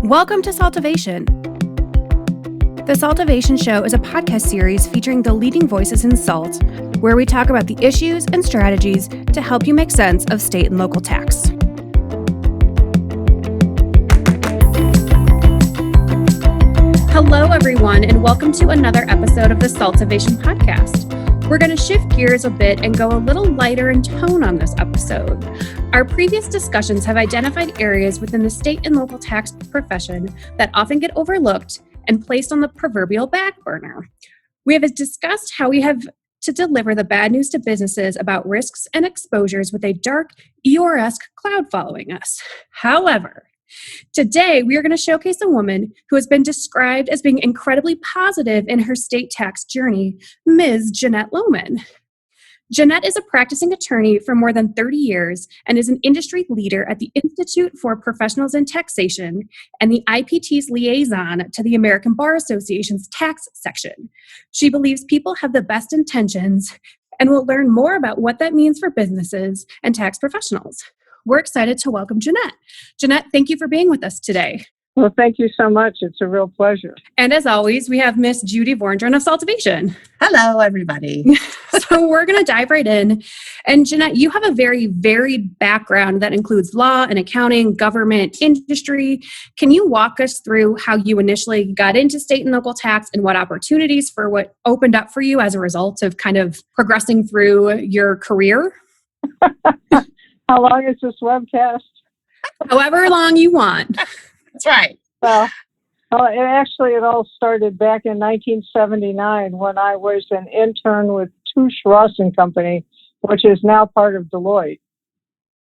Welcome to SALTovation. The SALTovation Show is a podcast series featuring the leading voices in SALT, where we talk about the issues and strategies to help you make sense of state and local tax. Hello, everyone, and welcome to another episode of the SALTovation podcast. We're going to shift gears a bit and go a little lighter in tone on this episode. Our previous discussions have identified areas within the state and local tax profession that often get overlooked and placed on the proverbial back burner. We have discussed how we have to deliver the bad news to businesses about risks and exposures with a dark Eeyore-esque cloud following us. However, today we are going to showcase a woman who has been described as being incredibly positive in her state tax journey, Ms. Janette Lohman. Janette is a practicing attorney for more than 30 years and is an industry leader at the Institute for Professionals in Taxation and the IPT's liaison to the American Bar Association's tax section. She believes people have the best intentions and will learn more about what that means for businesses and tax professionals. We're excited to welcome Janette. Janette, thank you for being with us today. Well, thank you so much. It's a real pleasure. And as always, we have Miss Judy Vorndran of SALTovation. Hello, everybody. So we're going to dive right in. And Janette, you have a very varied background that includes law and accounting, government, industry. Can you walk us through how you initially got into state and local tax and what opportunities for what opened up for you as a result of kind of progressing through your career? How long is this webcast? However long you want. That's right. Well, it all started back in 1979 when I was an intern with Touche Ross and Company, which is now part of Deloitte.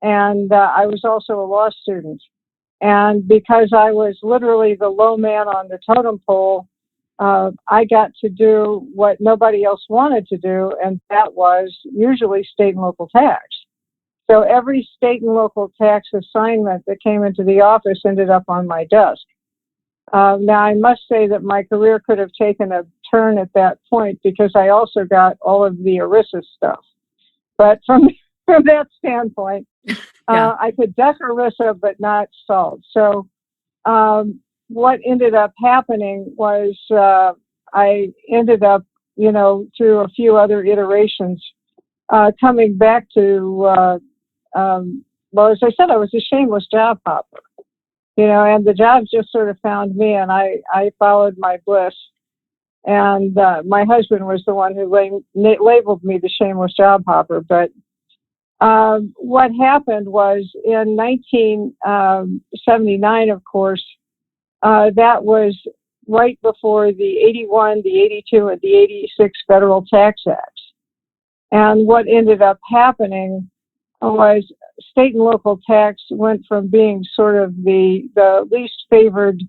And I was also a law student. And because I was literally the low man on the totem pole, I got to do what nobody else wanted to do, and that was usually state and local tax. So every state and local tax assignment that came into the office ended up on my desk. Now, I must say that my career could have taken a turn at that point because I also got all of the ERISA stuff. But from that standpoint, I could duck ERISA but not SALT. So what ended up happening was I ended up, through a few other iterations, coming back to well, as I said, I was a shameless job hopper, and the jobs just sort of found me, and I followed my bliss. And my husband was the one who labeled me the shameless job hopper. But what happened was in 1979, of course, that was right before the 81, the 82, and the 86 Federal Tax Acts. And what ended up happening was state and local tax went from being sort of the least favored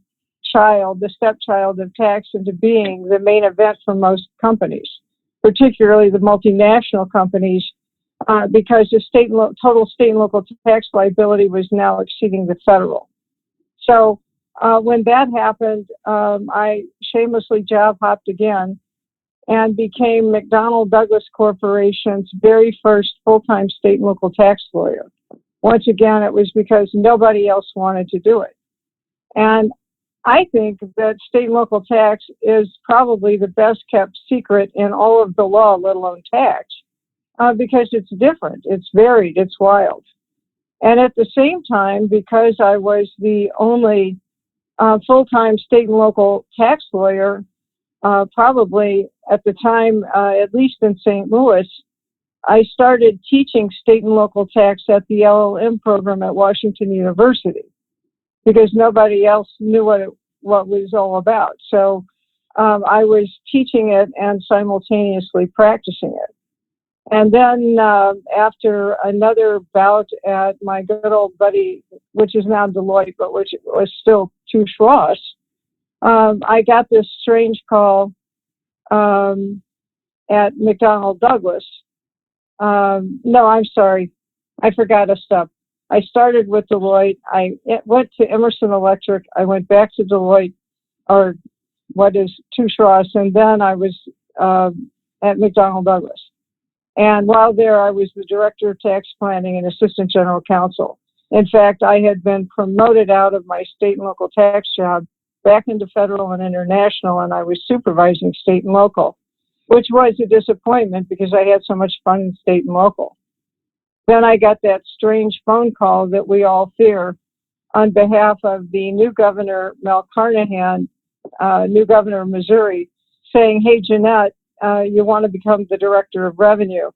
child, the stepchild of tax, into being the main event for most companies, particularly the multinational companies, because the total state and local tax liability was now exceeding the federal. So when that happened, I shamelessly job hopped again and became McDonnell Douglas Corporation's very first full-time state and local tax lawyer. Once again, it was because nobody else wanted to do it. And I think that state and local tax is probably the best kept secret in all of the law, let alone tax, because it's different, it's varied, it's wild. And at the same time, because I was the only full-time state and local tax lawyer, probably at the time, at least in St. Louis, I started teaching state and local tax at the LLM program at Washington University because nobody else knew what it was all about. So I was teaching it and simultaneously practicing it. And then after another bout at my good old buddy, which is now Deloitte, but which was still Touche Ross, I got this strange call at McDonnell Douglas. No, I'm sorry. I forgot a step. I started with Deloitte. I went to Emerson Electric. I went back to Deloitte, or what is Touche Ross, and then I was at McDonnell Douglas. And while there, I was the director of tax planning and assistant general counsel. In fact, I had been promoted out of my state and local tax job back into federal and international, and I was supervising state and local, which was a disappointment because I had so much fun in state and local. Then I got that strange phone call that we all fear on behalf of the new governor, Mel Carnahan, new governor of Missouri, saying, "Hey, Janette, you want to become the director of revenue."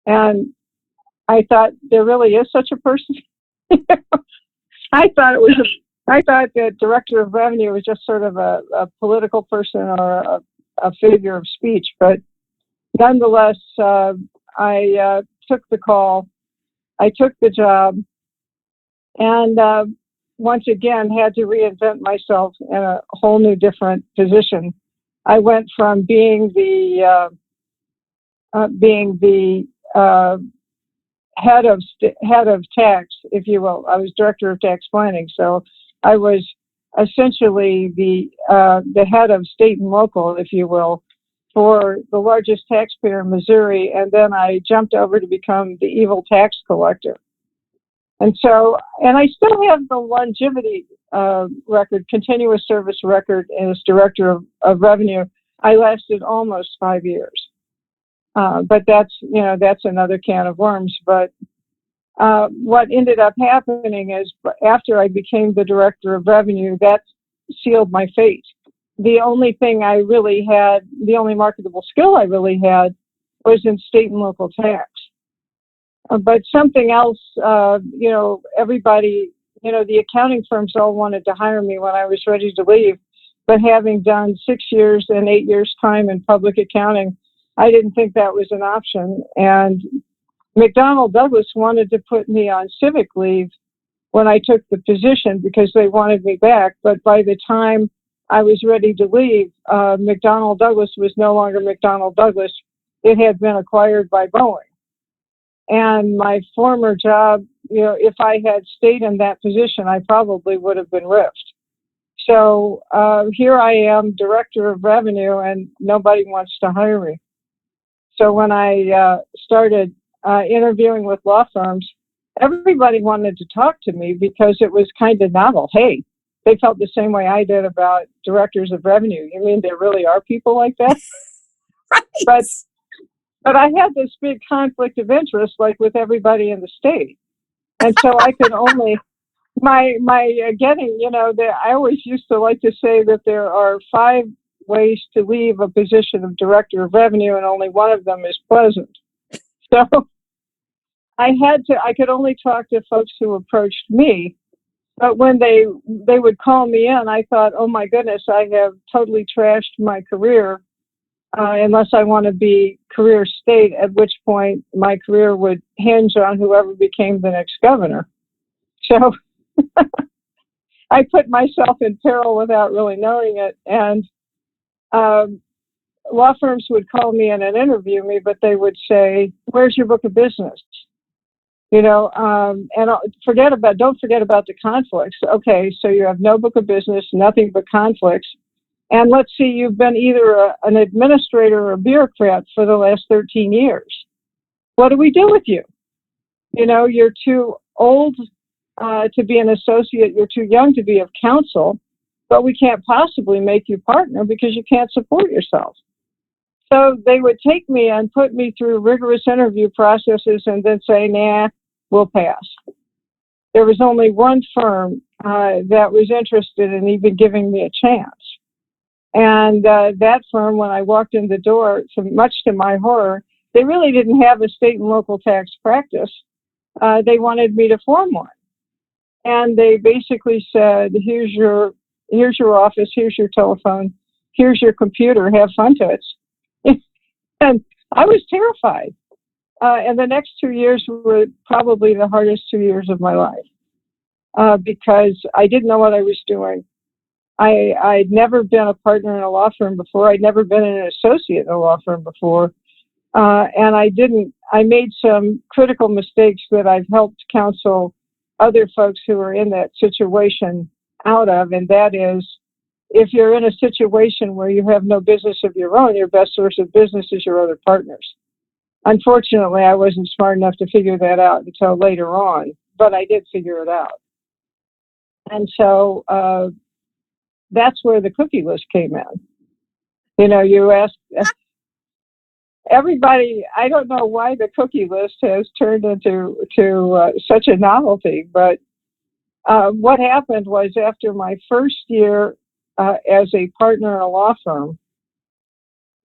And I thought, there really is such a person? I thought that director of revenue was just sort of a political person or a figure of speech. But nonetheless, I took the call. I took the job, and once again had to reinvent myself in a whole new different position. I went from being the head of tax, if you will. I was director of tax planning, so I was essentially the head of state and local, if you will, for the largest taxpayer in Missouri, and then I jumped over to become the evil tax collector. And I still have the longevity record, continuous service record as director of revenue. I lasted almost 5 years. But that's another can of worms. But what ended up happening is after I became the director of revenue, that sealed my fate. The only thing I really had, the only marketable skill I really had was in state and local tax. But something else, everybody, the accounting firms all wanted to hire me when I was ready to leave. But having done 6 years and 8 years time in public accounting, I didn't think that was an option. And McDonnell Douglas wanted to put me on civic leave when I took the position because they wanted me back. But by the time I was ready to leave, McDonnell Douglas was no longer McDonnell Douglas. It had been acquired by Boeing. And my former job, if I had stayed in that position, I probably would have been riffed. So here I am, director of revenue, and nobody wants to hire me. So when I started interviewing with law firms, everybody wanted to talk to me because it was kind of novel. Hey, they felt the same way I did about directors of revenue. You mean there really are people like that? Right. But I had this big conflict of interest, like with everybody in the state. And so I could only, I always used to like to say that there are 5 ways to leave a position of director of revenue, and only one of them is pleasant. So I could only talk to folks who approached me. But when they would call me in, I thought, oh my goodness, I have totally trashed my career. Unless I want to be career state, at which point my career would hinge on whoever became the next governor. So I put myself in peril without really knowing it. And law firms would call me in and interview me, but they would say, "Where's your book of business?" And don't forget about the conflicts. Okay, so you have no book of business, nothing but conflicts. And let's see, you've been either an administrator or a bureaucrat for the last 13 years. What do we do with you? You're too old to be an associate. You're too young to be of counsel, but we can't possibly make you partner because you can't support yourself. So they would take me and put me through rigorous interview processes and then say, nah, we'll pass. There was only one firm that was interested in even giving me a chance. And that firm, when I walked in the door, much to my horror, they really didn't have a state and local tax practice. They wanted me to form one. And they basically said, here's your office, here's your telephone, here's your computer, have fun to it. And I was terrified. And the next 2 years were probably the hardest 2 years of my life because I didn't know what I was doing. I'd never been a partner in a law firm before. I'd never been an associate in a law firm before. And I made some critical mistakes that I've helped counsel other folks who are in that situation out of. And that is, if you're in a situation where you have no business of your own, your best source of business is your other partners. Unfortunately, I wasn't smart enough to figure that out until later on. but I did figure it out. And so that's where the cookie list came in. You ask everybody, I don't know why the cookie list has turned into such a novelty, but what happened was after my first year as a partner in a law firm,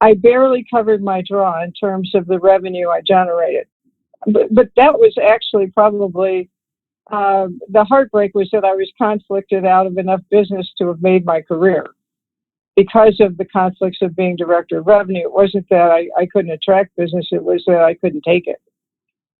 I barely covered my draw in terms of the revenue I generated. But that was actually probably the heartbreak was that I was conflicted out of enough business to have made my career because of the conflicts of being director of revenue. It wasn't that I couldn't attract business, it was that I couldn't take it.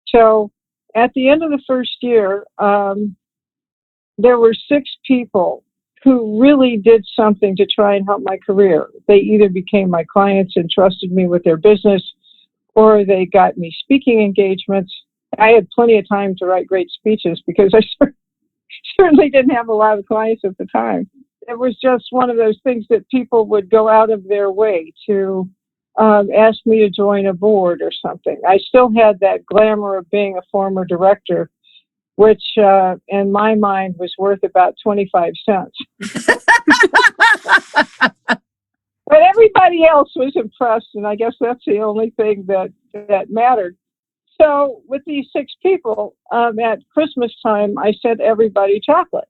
So at the end of the first year, there were 6 people who really did something to try and help my career. They either became my clients and trusted me with their business, or they got me speaking engagements. I had plenty of time to write great speeches because I certainly didn't have a lot of clients at the time. It was just one of those things that people would go out of their way to ask me to join a board or something. I still had that glamour of being a former director, which in my mind was worth about 25 cents. But everybody else was impressed, and I guess that's the only thing that mattered. So with these 6 people, at Christmas time, I sent everybody chocolate.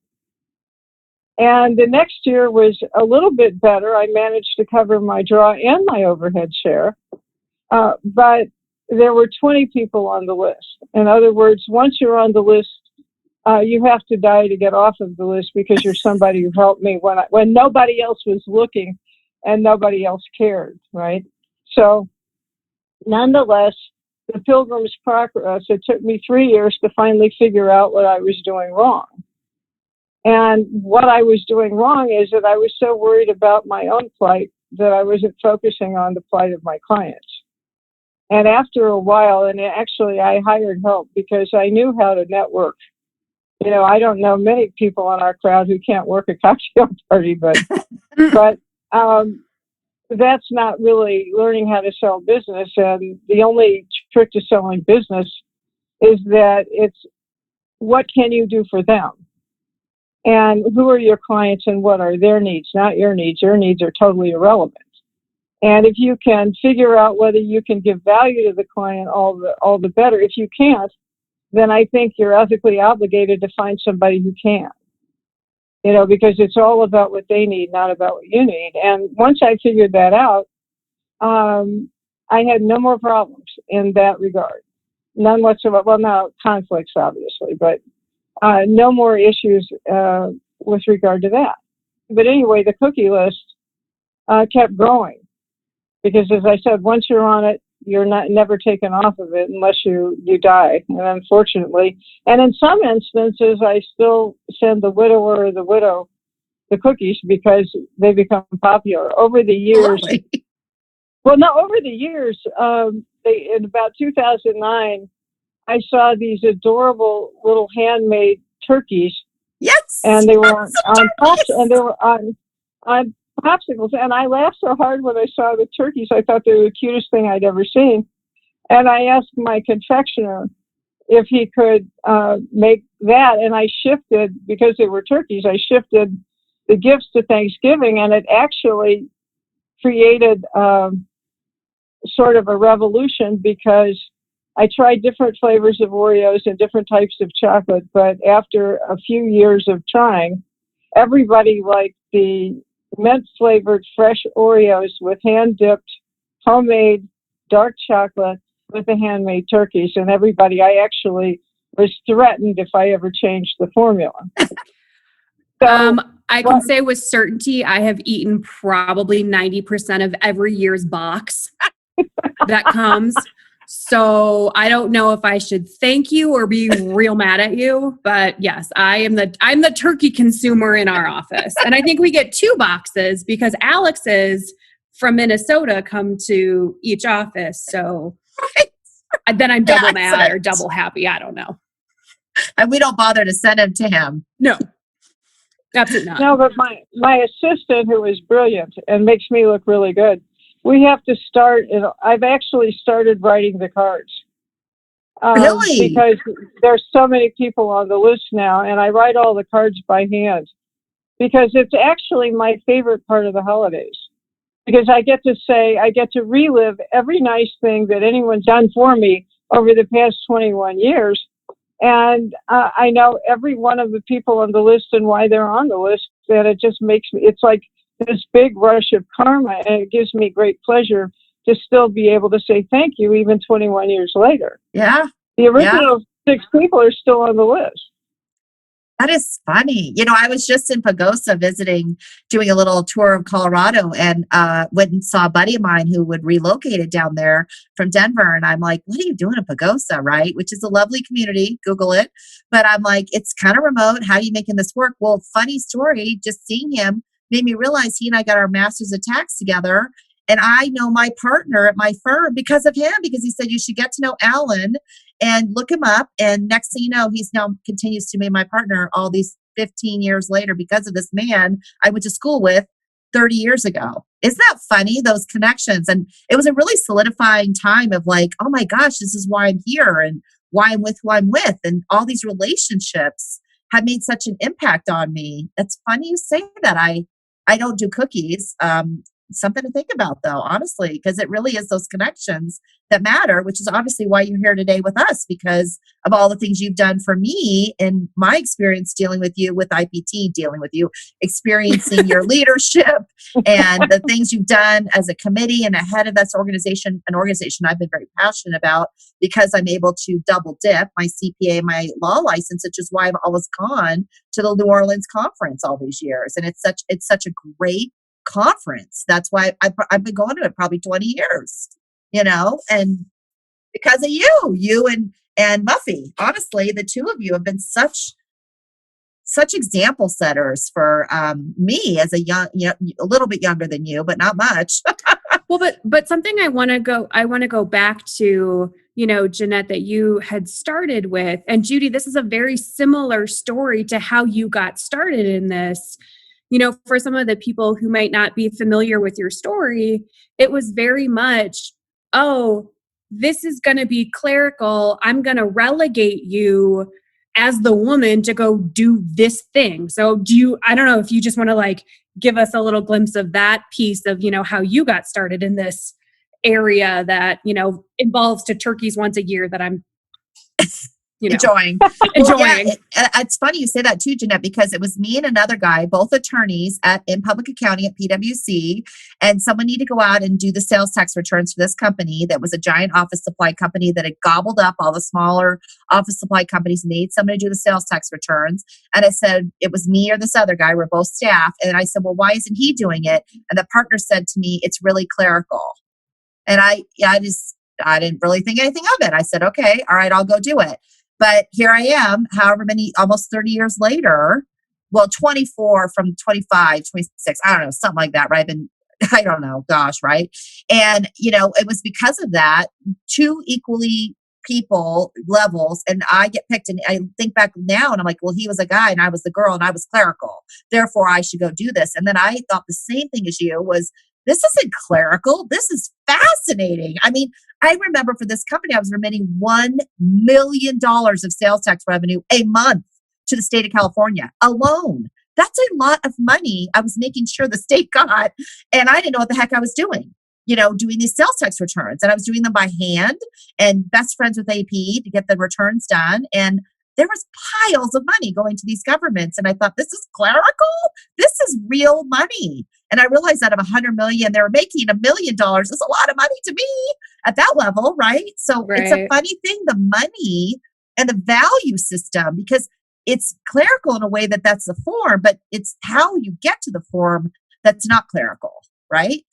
And the next year was a little bit better. I managed to cover my draw and my overhead share. But there were 20 people on the list. In other words, once you're on the list, you have to die to get off of the list because you're somebody who helped me when nobody else was looking and nobody else cared, right? So nonetheless, the Pilgrim's Progress, it took me 3 years to finally figure out what I was doing wrong. And what I was doing wrong is that I was so worried about my own plight that I wasn't focusing on the plight of my clients. And after a while, and actually I hired help because I knew how to network. I don't know many people in our crowd who can't work a cocktail party, but that's not really learning how to sell business. And the only trick to selling business is that it's what can you do for them? And who are your clients and what are their needs, not your needs. Your needs are totally irrelevant. And if you can figure out whether you can give value to the client, all the better. If you can't, then I think you're ethically obligated to find somebody who can. Because it's all about what they need, not about what you need. And once I figured that out, I had no more problems in that regard. None whatsoever. Well, now conflicts, obviously, but no more issues with regard to that. But anyway, the cookie list kept growing because, as I said, once you're on it, you're never taken off of it unless you die. And unfortunately, and in some instances, I still send the widower or the widow the cookies because they become popular over the years. Really? Well, no, over the years, in about 2009, I saw these adorable little handmade turkeys. Yes. And they were on pops, and they were on popsicles. And I laughed so hard when I saw the turkeys. I thought they were the cutest thing I'd ever seen. And I asked my confectioner if he could make that. And I shifted, because they were turkeys, I shifted the gifts to Thanksgiving, and it actually created sort of a revolution because I tried different flavors of Oreos and different types of chocolate, but after a few years of trying, everybody liked the mint-flavored fresh Oreos with hand-dipped, homemade dark chocolate with the handmade turkeys, and I actually was threatened if I ever changed the formula. So, I can say with certainty, I have eaten probably 90% of every year's box that comes. So I don't know if I should thank you or be real mad at you, but yes, I'm the turkey consumer in our office. And I think we get 2 boxes because Alex's from Minnesota come to each office. So then I'm double mad or double happy. I don't know. And we don't bother to send them to him. No. Absolutely not. No, but my assistant, who is brilliant and makes me look really good, we have to start, I've actually started writing the cards. Really? because there's so many people on the list now, and I write all the cards by hand because it's actually my favorite part of the holidays. Because I get to relive every nice thing that anyone's done for me over the past 21 years. And I know every one of the people on the list and why they're on the list, that it just makes me, it's like this big rush of karma, and it gives me great pleasure to still be able to say thank you even 21 years later. Yeah. The original 6 people are still on the list. That is funny. I was just in Pagosa doing a little tour of Colorado, and went and saw a buddy of mine who would relocated down there from Denver. And I'm like, what are you doing in Pagosa, right? Which is a lovely community. Google it. But I'm like, it's kind of remote. How are you making this work? Well, funny story, just seeing him made me realize he and I got our Masters of Tax together. And I know my partner at my firm because of him, because he said, you should get to know Alan and look him up. And next thing you know, he's now continues to be my partner all these 15 years later because of this man I went to school with 30 years ago. Isn't that funny, those connections? And it was a really solidifying time of like, oh my gosh, this is why I'm here and why I'm with who I'm with. And all these relationships have made such an impact on me. It's funny you say that. I don't do cookies. Something to think about, though, honestly, because it really is those connections that matter, which is obviously why you're here today with us, because of all the things you've done for me and my experience dealing with you with IPT, dealing with you, experiencing your leadership and the things you've done as a committee and a head of this organization, an organization I've been very passionate about because I'm able to double dip my CPA, my law license, which is why I've always gone to the New Orleans conference all these years. And it's such a great conference. That's why I've been going to it probably 20 years, and because of you and Muffy, honestly, the two of you have been such example setters for me as a a little bit younger than you, but not much. Well, but something I want to go back to, Janette, that you had started with, and Judy, this is a very similar story to how you got started in this. For some of the people who might not be familiar with your story, it was very much, oh, this is going to be clerical. I'm going to relegate you as the woman to go do this thing. So I don't know if you just want to give us a little glimpse of that piece of, how you got started in this area that, involves to turkeys once a year that I'm enjoying. enjoying. Well, yeah, it's funny you say that too, Janette, because it was me and another guy, both attorneys in public accounting at PwC, and someone needed to go out and do the sales tax returns for this company that was a giant office supply company that had gobbled up all the smaller office supply companies, need somebody to do the sales tax returns. And I said, it was me or this other guy, we're both staff. And I said, well, why isn't he doing it? And the partner said to me, it's really clerical. And I didn't really think anything of it. I said, okay, all right, I'll go do it. But here I am, almost 30 years later, well, 24 from 25, 26, I don't know, something like that, right? I don't know, gosh, right? And, it was because of that, two equally people levels, and I get picked, and I think back now and I'm like, well, he was a guy and I was the girl and I was clerical. Therefore, I should go do this. And then I thought the same thing as you was, this isn't clerical. This is fascinating. I mean, I remember for this company, I was remitting $1 million of sales tax revenue a month to the state of California alone. That's a lot of money I was making sure the state got. And I didn't know what the heck I was doing, doing these sales tax returns. And I was doing them by hand and best friends with AP to get the returns done. And there was piles of money going to these governments. And I thought, this is clerical? This is real money. And I realized out of 100 million, they were making $1 million. It's a lot of money to me at that level, right? So It's a funny thing, the money and the value system, because it's clerical in a way that's the form, but it's how you get to the form that's not clerical, right?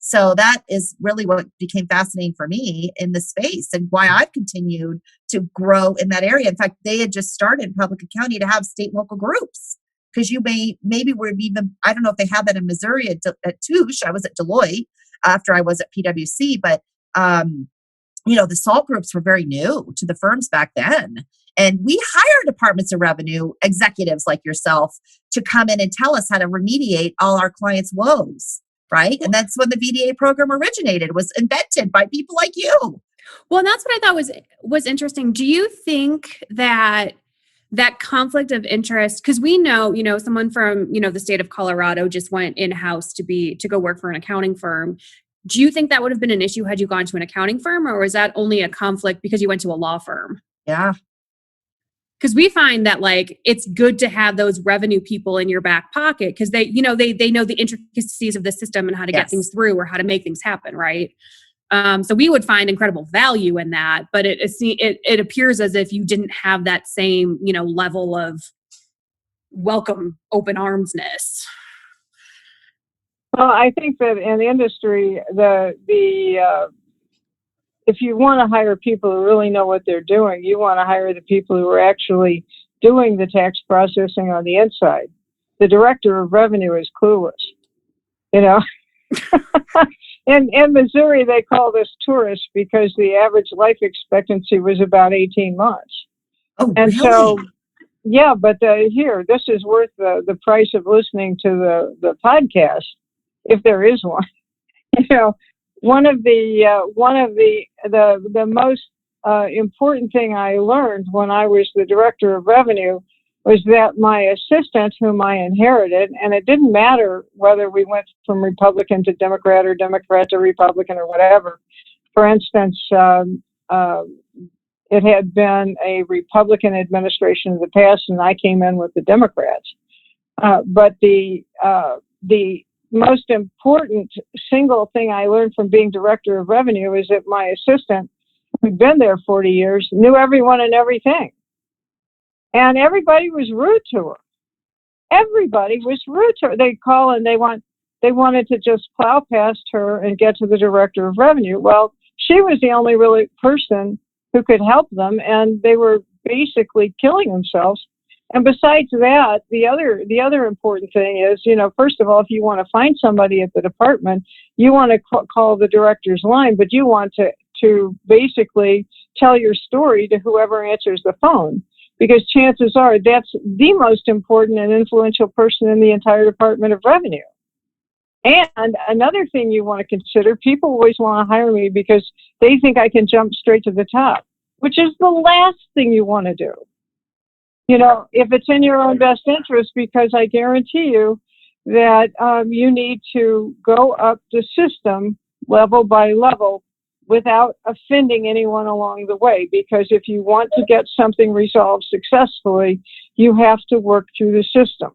So that is really what became fascinating for me in the space and why I've continued to grow in that area. In fact, they had just started in public accounting to have state and local groups. Because maybe we're even, I don't know if they have that in Missouri at Touche. I was at Deloitte after I was at PwC, but, the SALT groups were very new to the firms back then. And we hired departments of revenue executives like yourself to come in and tell us how to remediate all our clients' woes, right? And that's when the VDA program originated, was invented by people like you Well, and that's what I thought was interesting. Do you think that conflict of interest, because we know, someone from, the state of Colorado just went in-house to go work for an accounting firm. Do you think that would have been an issue had you gone to an accounting firm, or was that only a conflict because you went to a law firm? Yeah. Because we find that it's good to have those revenue people in your back pocket because they know the intricacies of the system and how to get things through or how to make things happen, right? So we would find incredible value in that, but it appears as if you didn't have that same, level of welcome open armsness. Well, I think that in the industry, if you want to hire people who really know what they're doing, you want to hire the people who are actually doing the tax processing on the inside. The director of revenue is clueless, In Missouri, they call this tourists because the average life expectancy was about 18 months. Oh, and really? So, yeah, but here, this is worth the price of listening to the podcast, if there is one. One of the most important thing I learned when I was the director of revenue was that my assistant, whom I inherited, and it didn't matter whether we went from Republican to Democrat or Democrat to Republican or whatever. For instance, it had been a Republican administration in the past, and I came in with the Democrats. But the most important single thing I learned from being director of revenue is that my assistant, who'd been there 40 years, knew everyone and everything. And everybody was rude to her. Everybody was rude to her. They'd call and they wanted to just plow past her and get to the director of revenue. Well, she was the only really person who could help them, and they were basically killing themselves. And besides that, the other important thing is, first of all, if you want to find somebody at the department, you want to call the director's line, but you want to basically tell your story to whoever answers the phone, because chances are that's the most important and influential person in the entire Department of Revenue. And another thing you want to consider, people always want to hire me because they think I can jump straight to the top, which is the last thing you want to do. If it's in your own best interest, because I guarantee you that you need to go up the system level by level without offending anyone along the way. Because if you want to get something resolved successfully, you have to work through the system.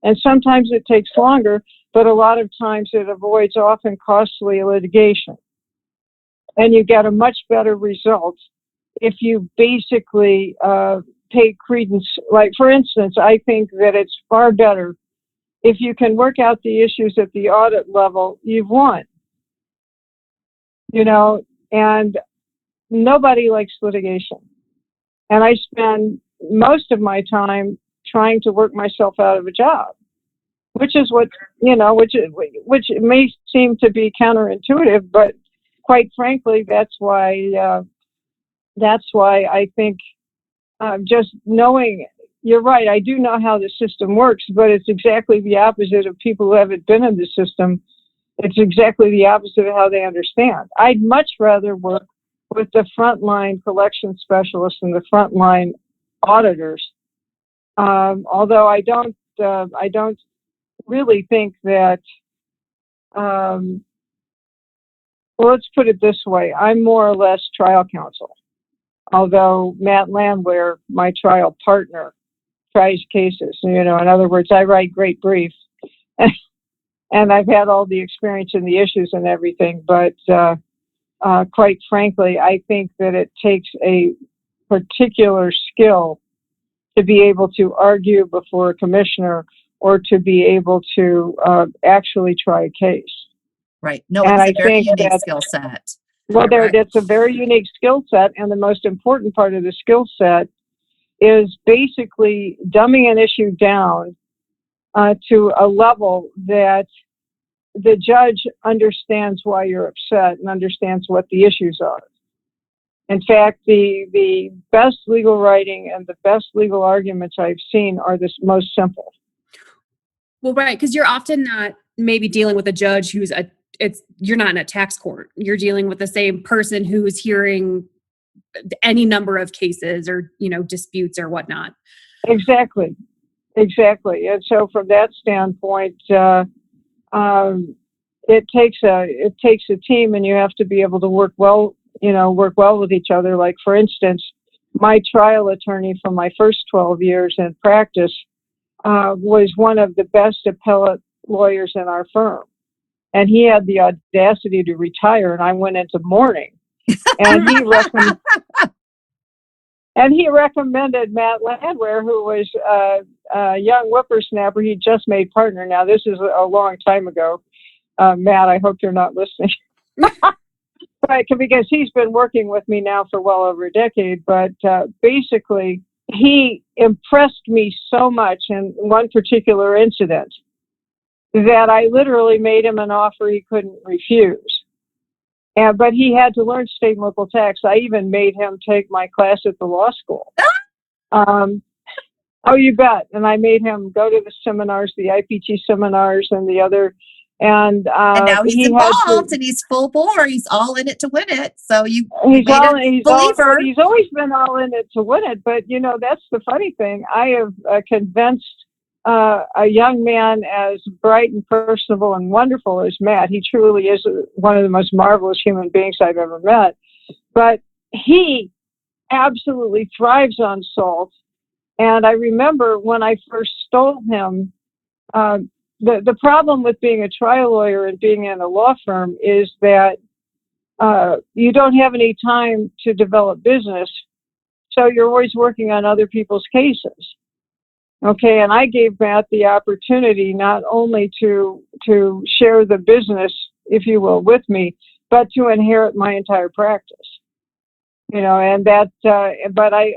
And sometimes it takes longer, but a lot of times it avoids often costly litigation. And you get a much better result if you basically pay credence. Like, for instance, I think that it's far better if you can work out the issues at the audit level, you've won. And nobody likes litigation. And I spend most of my time trying to work myself out of a job, which is what, which may seem to be counterintuitive, but quite frankly, that's why I think just knowing, you're right, I do know how the system works, but it's exactly the opposite of people who haven't been in the system. It's exactly the opposite of how they understand. I'd much rather work with the frontline collection specialists and the frontline auditors. Although I don't really think that, well, let's put it this way. I'm more or less trial counsel. Although Matt Landwehr, my trial partner, tries cases. In other words, I write great briefs. And I've had all the experience in the issues and everything, but quite frankly, I think that it takes a particular skill to be able to argue before a commissioner or to be able to actually try a case. Right. No, it's a very unique skill set. Well, that's a very unique skill set, and the most important part of the skill set is basically dumbing an issue down to a level that the judge understands why you're upset and understands what the issues are. In fact, the best legal writing and the best legal arguments I've seen are the most simple. Well, right, because you're often not maybe dealing with a judge who's you're not in a tax court. You're dealing with the same person who's hearing any number of cases or, disputes or whatnot. Exactly. And so from that standpoint, it takes a team, and you have to be able to work well with each other. Like, for instance, my trial attorney for my first 12 years in practice was one of the best appellate lawyers in our firm. And he had the audacity to retire, and I went into mourning. And he recommended Matt Landwehr, who was a young whippersnapper. He just made partner. Now, this is a long time ago. Matt, I hope you're not listening. Right, because he's been working with me now for well over a decade. But basically, he impressed me so much in one particular incident that I literally made him an offer he couldn't refuse. But he had to learn state and local tax. I even made him take my class at the law school. Oh, you bet. And I made him go to the seminars, the IPT seminars and the other. And now he's involved and he's full bore. He's all in it to win it. So he's always been all in it to win it. But, that's the funny thing. I have convinced a young man as bright and personable and wonderful as Matt. He truly is one of the most marvelous human beings I've ever met. But he absolutely thrives on SALT. And I remember when I first told him, the problem with being a trial lawyer and being in a law firm is that you don't have any time to develop business. So you're always working on other people's cases. Okay, and I gave Matt the opportunity not only to share the business, if you will, with me, but to inherit my entire practice. And that. But I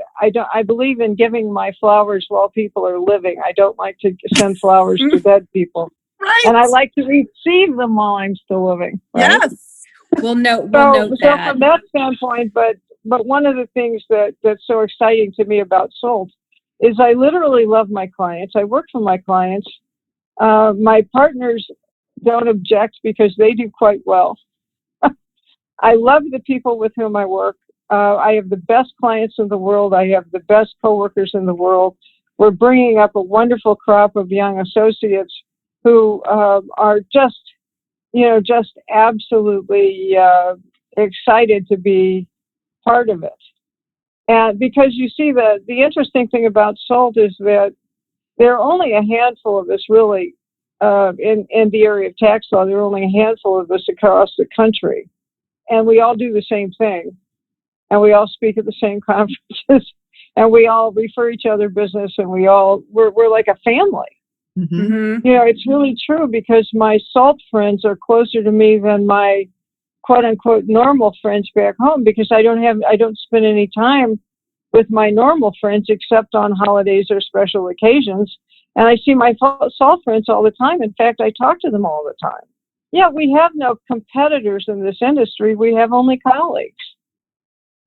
believe in giving my flowers while people are living. I don't like to send flowers to dead people. Right. And I like to receive them while I'm still living. Right? Yes. We'll note that. So from that standpoint, but one of the things that's so exciting to me about SALT is I literally love my clients. I work for my clients. My partners don't object because they do quite well. I love the people with whom I work. I have the best clients in the world. I have the best coworkers in the world. We're bringing up a wonderful crop of young associates who are just absolutely excited to be part of it. And because you see, the interesting thing about SALT is that there are only a handful of us really in the area of tax law. There are only a handful of us across the country. And we all do the same thing. And we all speak at the same conferences. And we all refer each other business. And we're like a family. Mm-hmm. It's really true because my SALT friends are closer to me than my quote unquote normal friends back home, because I don't spend any time with my normal friends except on holidays or special occasions. And I see my SALT friends all the time. In fact, I talk to them all the time. Yeah, we have no competitors in this industry. We have only colleagues.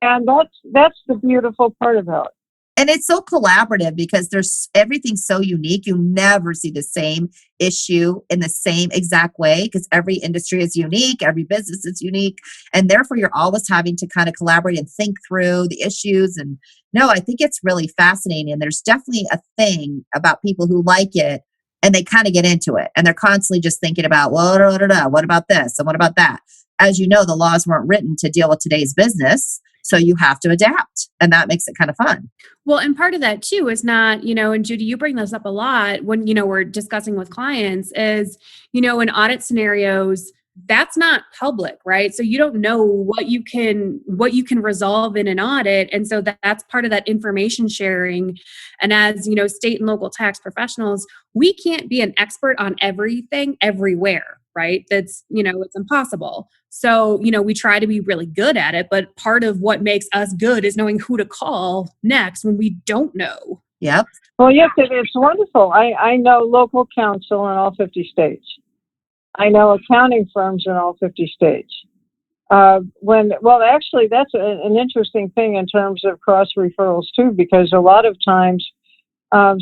And that's the beautiful part about it. And it's so collaborative because everything's so unique. You never see the same issue in the same exact way because every industry is unique, every business is unique. And therefore, you're always having to kind of collaborate and think through the issues. And no, I think it's really fascinating. And there's definitely a thing about people who like it and they kind of get into it. And they're constantly just thinking about, what about this? And what about that? As you know, the laws weren't written to deal with today's business. So you have to adapt, and that makes it kind of fun. Well, and part of that too is not, and Judy, you bring this up a lot when, we're discussing with clients is, in audit scenarios, that's not public, right? So you don't know what you can resolve in an audit. And so that's part of that information sharing. And as, state and local tax professionals, we can't be an expert on everything everywhere, right? That's, it's impossible. So, we try to be really good at it, but part of what makes us good is knowing who to call next when we don't know. Yep. Well, yes, it's wonderful. I know local counsel in all 50 states. I know accounting firms in all 50 states. Actually, that's an interesting thing in terms of cross referrals too, because a lot of times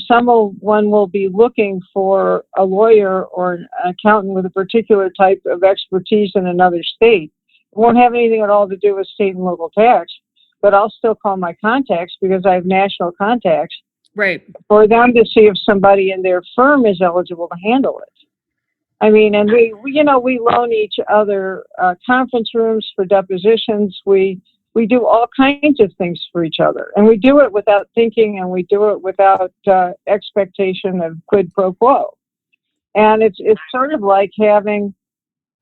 Someone will be looking for a lawyer or an accountant with a particular type of expertise in another state. It won't have anything at all to do with state and local tax, but I'll still call my contacts because I have national contacts. Right. For them to see if somebody in their firm is eligible to handle it. I mean, and we loan each other conference rooms for depositions. We do all kinds of things for each other, and we do it without thinking, and we do it without expectation of quid pro quo. And it's sort of like having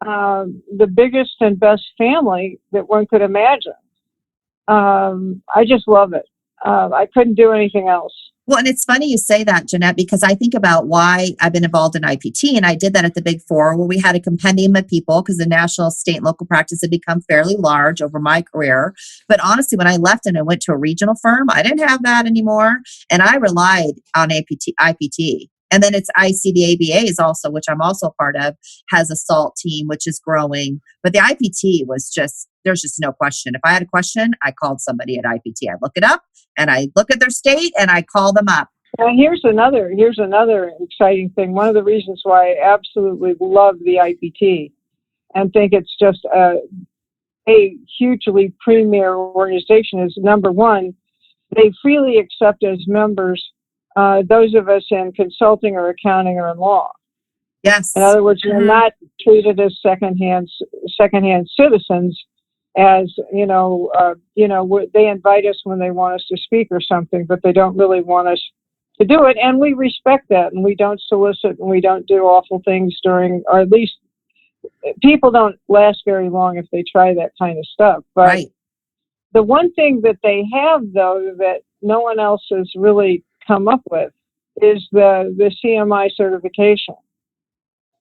the biggest and best family that one could imagine. I just love it. I couldn't do anything else. Well, and it's funny you say that, Janette, because I think about why I've been involved in IPT, and I did that at the Big Four, where we had a compendium of people because the national, state, and local practice had become fairly large over my career. But honestly, when I left and I went to a regional firm, I didn't have that anymore, and I relied on IPT. And then I see the ABAs also, which I'm also a part of, has a SALT team, which is growing. But the IPT was there's just no question. If I had a question, I called somebody at IPT. I look it up and I look at their state and I call them up. Now, here's another exciting thing. One of the reasons why I absolutely love the IPT and think it's just a hugely premier organization is, number one, they freely accept as members those of us in consulting or accounting or in law. Yes. In other words, we're not treated as secondhand citizens. As they invite us when they want us to speak or something, but they don't really want us to do it, and we respect that, and we don't solicit, and we don't do awful things during, or at least people don't last very long if they try that kind of stuff. But right. The one thing that they have, though, that no one else has really come up with is the CMI certification.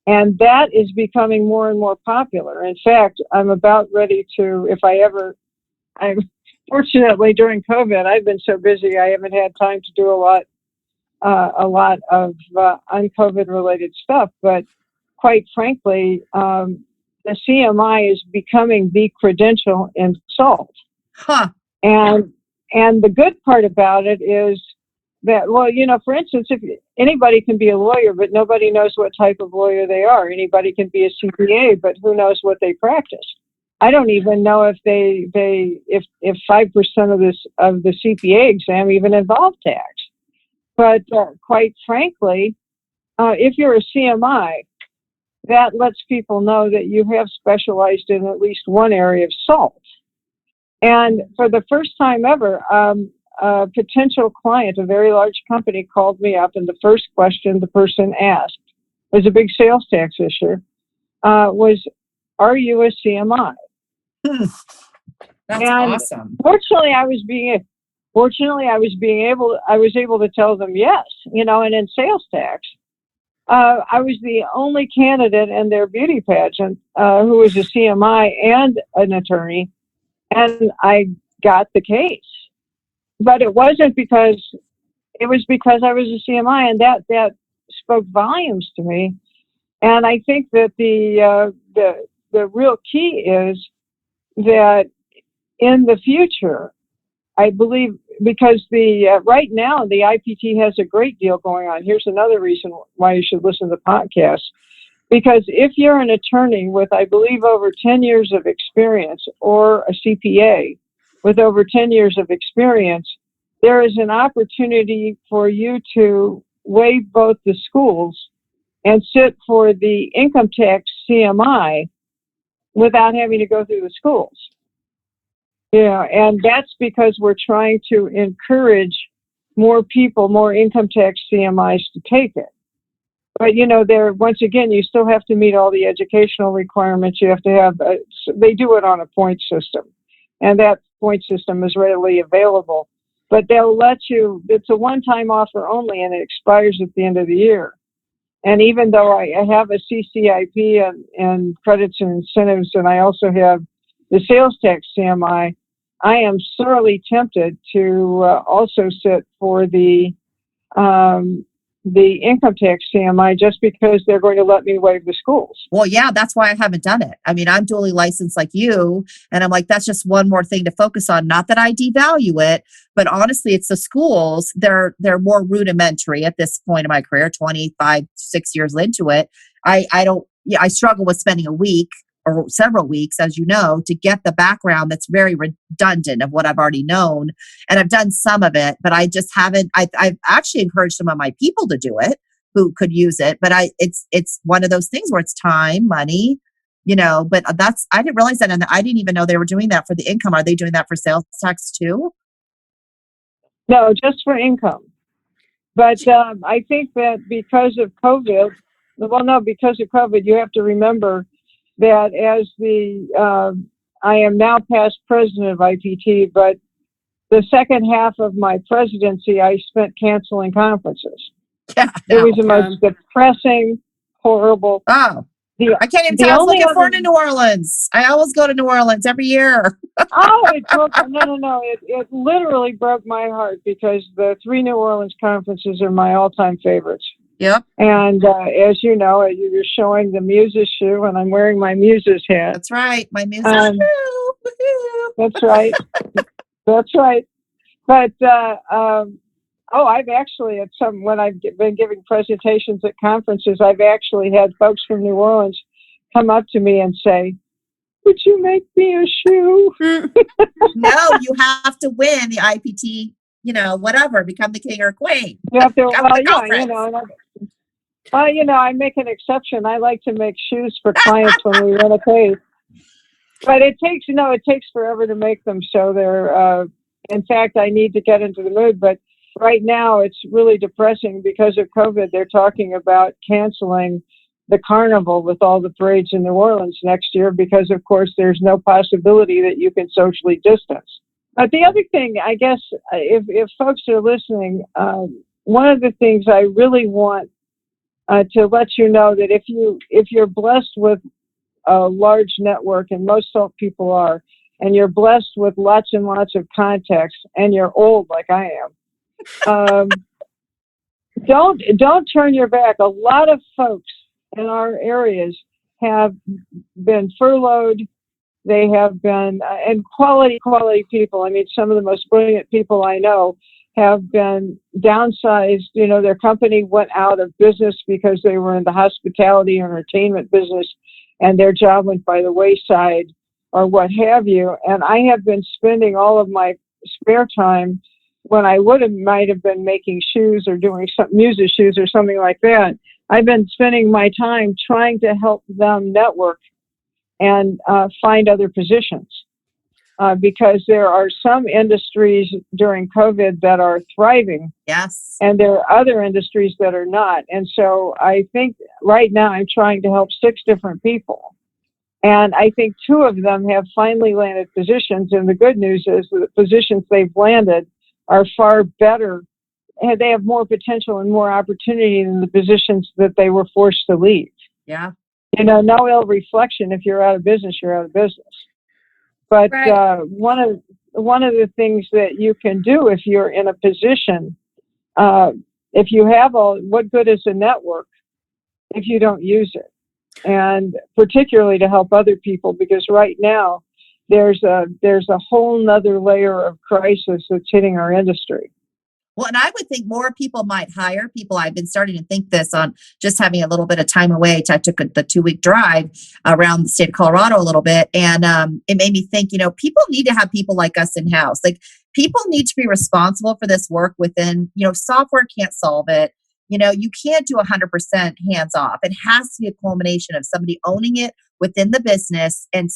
And that is becoming more and more popular. In fact, I'm about ready to, fortunately during COVID, I've been so busy, I haven't had time to do a lot of un-COVID related stuff. But quite frankly, the CMI is becoming the credential in SALT. Huh. And the good part about it is that, well, for instance, if anybody can be a lawyer, but nobody knows what type of lawyer they are. Anybody can be a CPA, but who knows what they practice? I don't even know if if 5% of the CPA exam even involve tax. But quite frankly, if you're a CMI, that lets people know that you have specialized in at least one area of SALT. And for the first time ever, a potential client, a very large company, called me up, and the first question the person asked was a big sales tax issue, was, "Are you a CMI?" That's and awesome. Fortunately, I was able to tell them yes. And in sales tax, I was the only candidate in their beauty pageant who was a CMI and an attorney, and I got the case. But it wasn't because I was a CMI, and that spoke volumes to me. And I think that the real key is that in the future, I believe, because right now the IPT has a great deal going on. Here's another reason why you should listen to the podcast. Because if you're an attorney with, I believe, over 10 years of experience, or a CPA with over 10 years of experience, there is an opportunity for you to waive both the schools and sit for the income tax CMI without having to go through the schools. Yeah, and that's because we're trying to encourage more people, more income tax CMIs to take it. But, once again, you still have to meet all the educational requirements. You have to have, they do it on a point system, and that point system is readily available. But they'll let you, it's a one-time offer only, and it expires at the end of the year. And even though I have a CCIP and credits and incentives, and I also have the sales tax CMI, I am sorely tempted to also sit for the the income tax CMI just because they're going to let me waive the schools. Well, yeah, that's why I haven't done it. I mean, I'm dually licensed like you, and I'm like, that's just one more thing to focus on. Not that I devalue it, but honestly, it's the schools. They're more rudimentary at this point in my career, 25, 6 years into it. I struggle with spending a week or several weeks, as you know, to get the background that's very redundant of what I've already known. And I've done some of it, but I just haven't. I've actually encouraged some of my people to do it who could use it, but it's one of those things where it's time, money, but I didn't realize that. And I didn't even know they were doing that for the income. Are they doing that for sales tax too? No, just for income. But I think that because of COVID, you have to remember that as I am now past president of IPT, but the second half of my presidency, I spent canceling conferences. Yeah, it was the most depressing, horrible. Oh, I can't even tell. I was looking forward to New Orleans. I always go to New Orleans every year. It broke. No. It literally broke my heart because the 3 New Orleans conferences are my all-time favorites. Yep. And as you know, you're showing the Muses shoe, and I'm wearing my Muses hat. That's right, my Muses shoe. That's right. That's right. But I've actually when I've been giving presentations at conferences, I've actually had folks from New Orleans come up to me and say, "Would you make me a shoe?" No, you have to win the IPT. Whatever, become the king or queen. You have to. I make an exception. I like to make shoes for clients when we run a case. But it takes forever to make them. So they're, in fact, I need to get into the mood. But right now it's really depressing because of COVID. They're talking about canceling the carnival with all the parades in New Orleans next year because, of course, there's no possibility that you can socially distance. But the other thing, I guess, if folks are listening, one of the things I really want to let you know that if you're blessed with a large network, and most SALT people are, and you're blessed with lots and lots of contacts, and you're old like I am, don't turn your back. A lot of folks in our areas have been furloughed. They have been, and quality people. I mean, some of the most brilliant people I know have been downsized. Their company went out of business because they were in the hospitality and entertainment business and their job went by the wayside or what have you. And I have been spending all of my spare time when I might have been making shoes or doing some music shoes or something like that. I've been spending my time trying to help them network and find other positions. Because there are some industries during COVID that are thriving. Yes. And there are other industries that are not. And so I think right now I'm trying to help 6 different people. And I think 2 of them have finally landed positions. And the good news is the positions they've landed are far better. And they have more potential and more opportunity than the positions that they were forced to leave. Yeah. No ill reflection. If you're out of business, you're out of business. But right. One of the things that you can do if you're in a position, if you have what good is a network if you don't use it? And particularly to help other people, because right now there's a whole nother layer of crisis that's hitting our industry. Well, and I would think more people might hire people. I've been starting to think this on just having a little bit of time away. I took the 2-week drive around the state of Colorado a little bit. And it made me think, people need to have people like us in house. Like people need to be responsible for this work within, software can't solve it. You can't do 100% hands off. It has to be a culmination of somebody owning it within the business and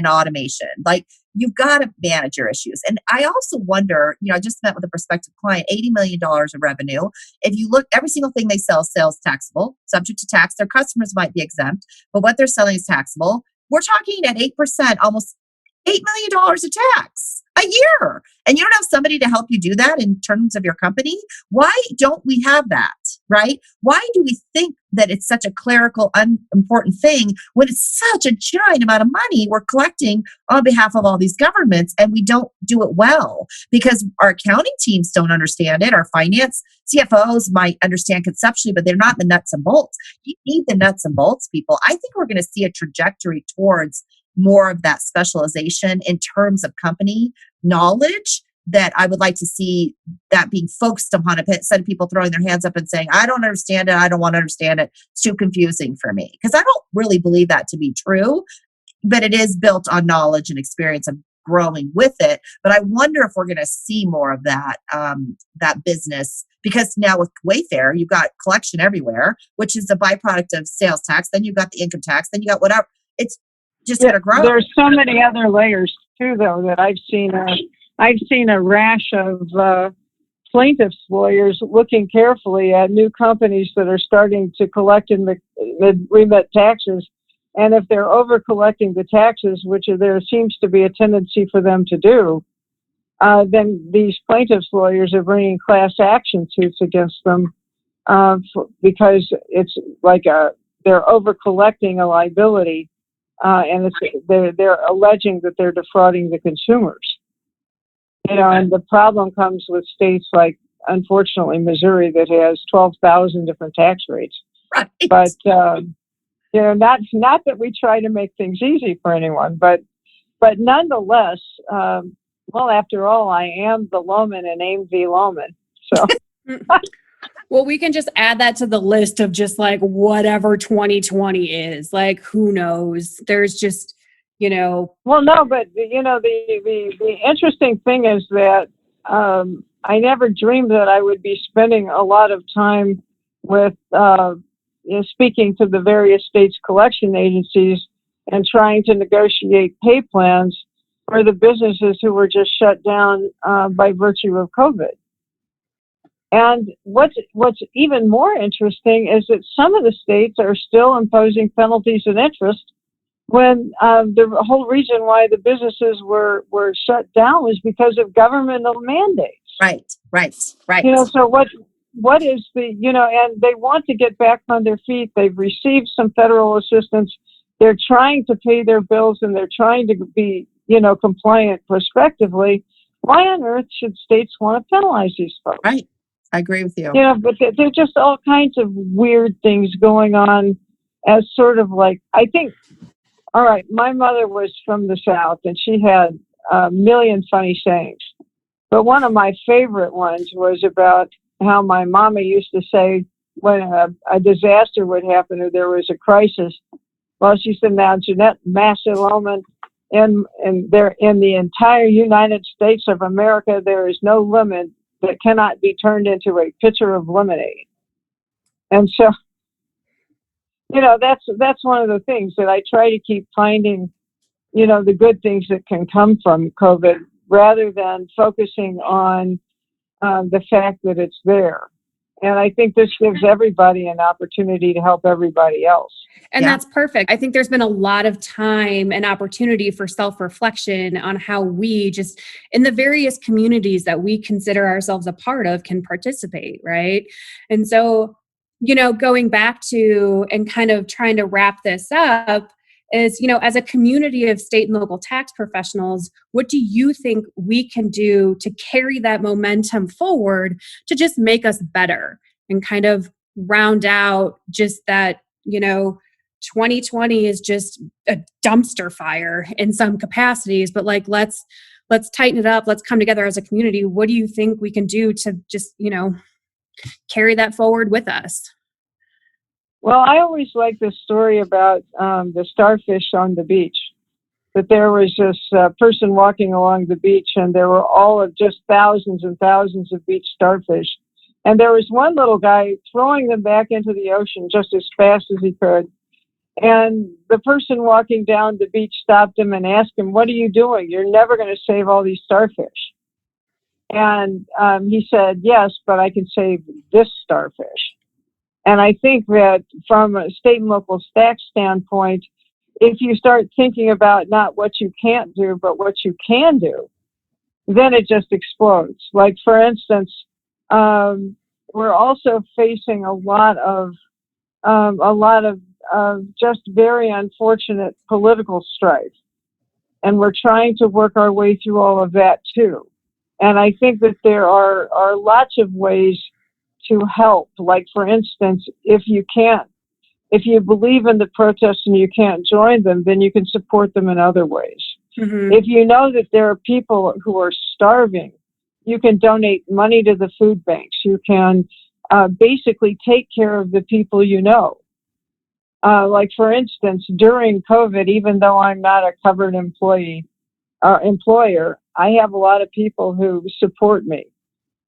automation. Like you've got to manage your issues. And I also wonder, I just met with a prospective client, $80 million of revenue. If you look, every single thing they sell is taxable, subject to tax. Their customers might be exempt, but what they're selling is taxable. We're talking at 8%, almost $8 million of tax a year. And you don't have somebody to help you do that in terms of your company. Why don't we have that, right? Why do we think that it's such a clerical, unimportant thing when it's such a giant amount of money we're collecting on behalf of all these governments, and we don't do it well because our accounting teams don't understand it. Our finance CFOs might understand conceptually, but they're not the nuts and bolts. You need the nuts and bolts, people. I think we're going to see a trajectory towards more of that specialization in terms of company knowledge, that I would like to see that being focused upon instead of people throwing their hands up and saying, I don't understand it. I don't want to understand it. It's too confusing for me. Because I don't really believe that to be true, but it is built on knowledge and experience of growing with it. But I wonder if we're going to see more of that, that business, because now with Wayfair, you've got collection everywhere, which is a byproduct of sales tax. Then you've got the income tax. Then you got whatever. It's just going to grow. There's so many other layers too, though, that I've seen a rash of plaintiffs' lawyers looking carefully at new companies that are starting to collect and remit taxes. And if they're over collecting the taxes, which there seems to be a tendency for them to do, then these plaintiffs' lawyers are bringing class action suits against them because it's like they're over collecting a liability, and they're alleging that they're defrauding the consumers. And the problem comes with states like, unfortunately, Missouri, that has 12,000 different tax rates. Right. But not that we try to make things easy for anyone, but nonetheless, well, after all, I am the Lohman and aim the Lohman. So. Well, we can just add that to the list of just like whatever 2020 is. Like, who knows? There's just, Well, no, but the interesting thing is that I never dreamed that I would be spending a lot of time with speaking to the various states' collection agencies and trying to negotiate pay plans for the businesses who were just shut down by virtue of COVID. And what's even more interesting is that some of the states are still imposing penalties and interest when the whole reason why the businesses were shut down was because of governmental mandates. Right. So what is and they want to get back on their feet. They've received some federal assistance. They're trying to pay their bills and they're trying to be, compliant prospectively. Why on earth should states want to penalize these folks? Right. I agree with you. But there are just all kinds of weird things going on as sort of like, I think, all right, my mother was from the South and she had a million funny sayings. But one of my favorite ones was about how my mama used to say when a disaster would happen or there was a crisis. Well, she said, now, Janette Lohman, in the entire United States of America, there is no lemon that cannot be turned into a pitcher of lemonade. And so, that's one of the things that I try to keep finding, the good things that can come from COVID rather than focusing on the fact that it's there. And I think this gives everybody an opportunity to help everybody else. And that's perfect. I think there's been a lot of time and opportunity for self-reflection on how we just in the various communities that we consider ourselves a part of can participate, right? And so, going back to and kind of trying to wrap this up is, as a community of state and local tax professionals, what do you think we can do to carry that momentum forward to just make us better and kind of round out just that, 2020 is just a dumpster fire in some capacities, but like, let's tighten it up. Let's come together as a community. What do you think we can do to just, carry that forward with us? Well, I always like this story about the starfish on the beach, that there was this person walking along the beach and there were all of just thousands and thousands of beach starfish. And there was one little guy throwing them back into the ocean just as fast as he could. And the person walking down the beach stopped him and asked him, "What are you doing? You're never going to save all these starfish." And he said, "Yes, but I can save this starfish." And I think that from a state and local tax standpoint, if you start thinking about not what you can't do, but what you can do, then it just explodes. Like, for instance, we're also facing a lot of just very unfortunate political strife, and we're trying to work our way through all of that too. And I think that there are lots of ways to help. Like, for instance, if you believe in the protests and you can't join them, then you can support them in other ways. Mm-hmm. If you know that there are people who are starving, you can donate money to the food banks. You can basically take care of the people you know. Like, for instance, during COVID, even though I'm not a covered employer, I have a lot of people who support me.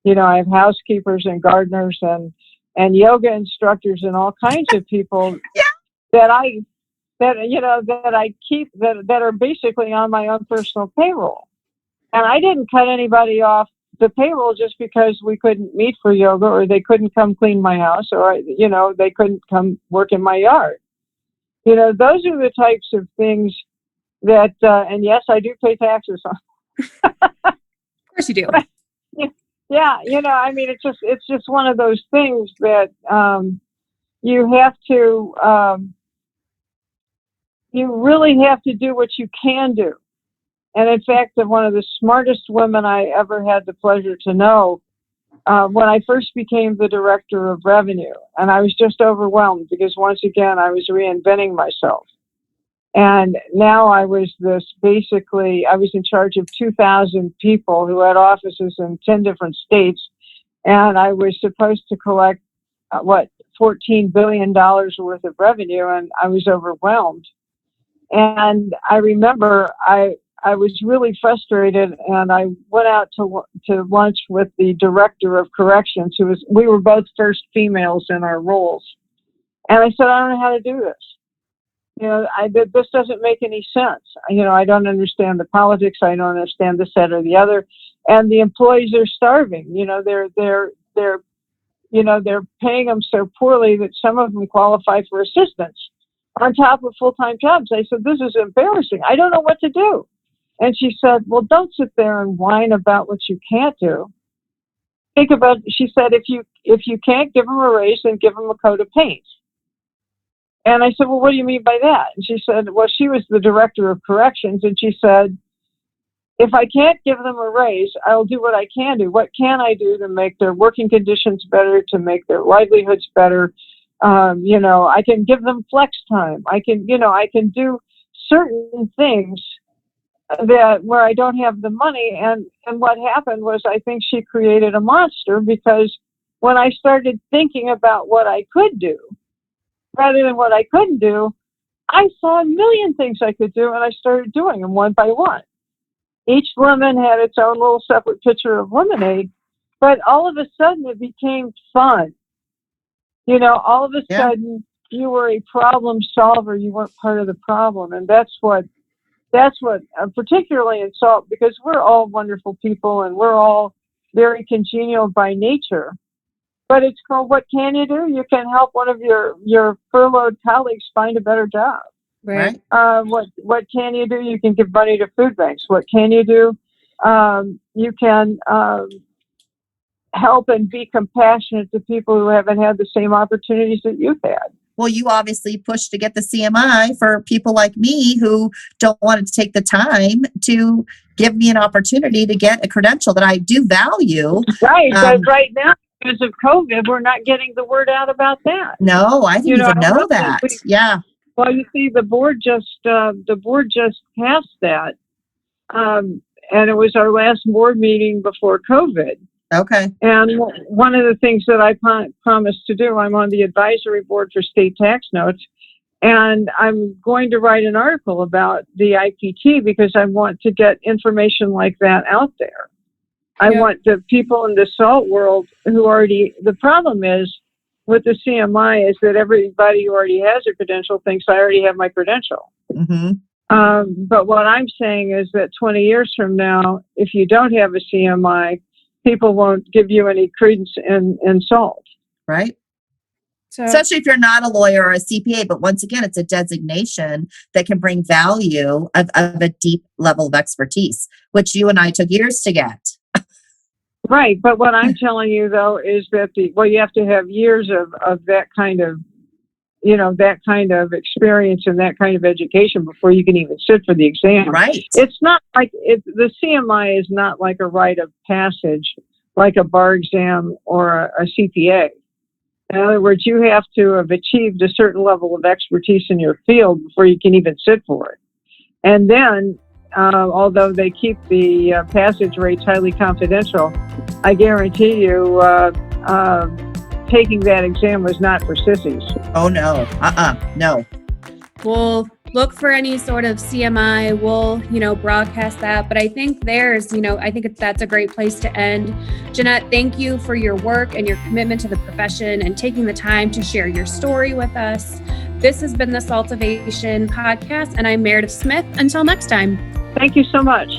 You know, I have housekeepers and gardeners and yoga instructors and all kinds of people that I keep that are basically on my own personal payroll. And I didn't cut anybody off the payroll just because we couldn't meet for yoga, or they couldn't come clean my house, or, you know, they couldn't come work in my yard. You know, those are the types of things that, and yes, I do pay taxes on. Of course you do. Yeah, you know, I mean, it's just one of those things that you have to, you really have to do what you can do. And in fact, one of the smartest women I ever had the pleasure to know, when I first became the director of revenue, and I was just overwhelmed because once again, I was reinventing myself. And now I was in charge of 2,000 people who had offices in 10 different states. And I was supposed to collect, $14 billion worth of revenue. And I was overwhelmed. And I remember I was really frustrated, and I went out to lunch with the director of corrections, we were both first females in our roles. And I said, I don't know how to do this. You know, this doesn't make any sense. You know, I don't understand the politics. I don't understand this, that, or the other. And the employees are starving. You know, they're paying them so poorly that some of them qualify for assistance on top of full-time jobs. I said, this is embarrassing. I don't know what to do. And she said, well, don't sit there and whine about what you can't do. She said, if you can't give them a raise, then give them a coat of paint. And I said, well, what do you mean by that? And she said, well, she was the director of corrections. And she said, if I can't give them a raise, I'll do what I can do. What can I do to make their working conditions better, to make their livelihoods better? You know, I can give them flex time. I can do certain things where I don't have the money. And what happened was, I think she created a monster, because when I started thinking about what I could do, rather than what I couldn't do, I saw a million things I could do, and I started doing them one by one. Each lemon had its own little separate pitcher of lemonade, but all of a sudden it became fun. You know, all of a sudden you were a problem solver. You weren't part of the problem. And that's what particularly in SALT, because we're all wonderful people and we're all very congenial by nature. But it's called, what can you do? You can help one of your furloughed colleagues find a better job. Right. What can you do? You can give money to food banks. What can you do? You can help and be compassionate to people who haven't had the same opportunities that you've had. Well, you obviously pushed to get the CMI for people like me who don't want to take the time to give me an opportunity to get a credential that I do value. Right, but right now, because of COVID, we're not getting the word out about that. No, I didn't even know that. Yeah. Well, you see, the board just passed that, and it was our last board meeting before COVID. Okay. And one of the things that I promised to do, I'm on the advisory board for state tax notes, and I'm going to write an article about the IPT, because I want to get information like that out there. I want the people in the SALT world the problem is with the CMI is that everybody who already has a credential thinks I already have my credential. Mm-hmm. But what I'm saying is that 20 years from now, if you don't have a CMI, people won't give you any credence in SALT. Right. So, especially if you're not a lawyer or a CPA. But once again, it's a designation that can bring value of a deep level of expertise, which you and I took years to get. Right. But what I'm telling you, though, is that you have to have years of that kind of, that kind of experience and that kind of education before you can even sit for the exam. Right. It's not like the CMI is not like a rite of passage, like a bar exam or a CPA. In other words, you have to have achieved a certain level of expertise in your field before you can even sit for it. And then, although they keep the passage rates highly confidential, I guarantee you taking that exam was not for sissies. Oh, no. No. we'll look for any sort of CMI. We'll, broadcast that. But I think that's a great place to end. Janette, thank you for your work and your commitment to the profession and taking the time to share your story with us. This has been the SALTovation podcast, and I'm Meredith Smith. Until next time. Thank you so much.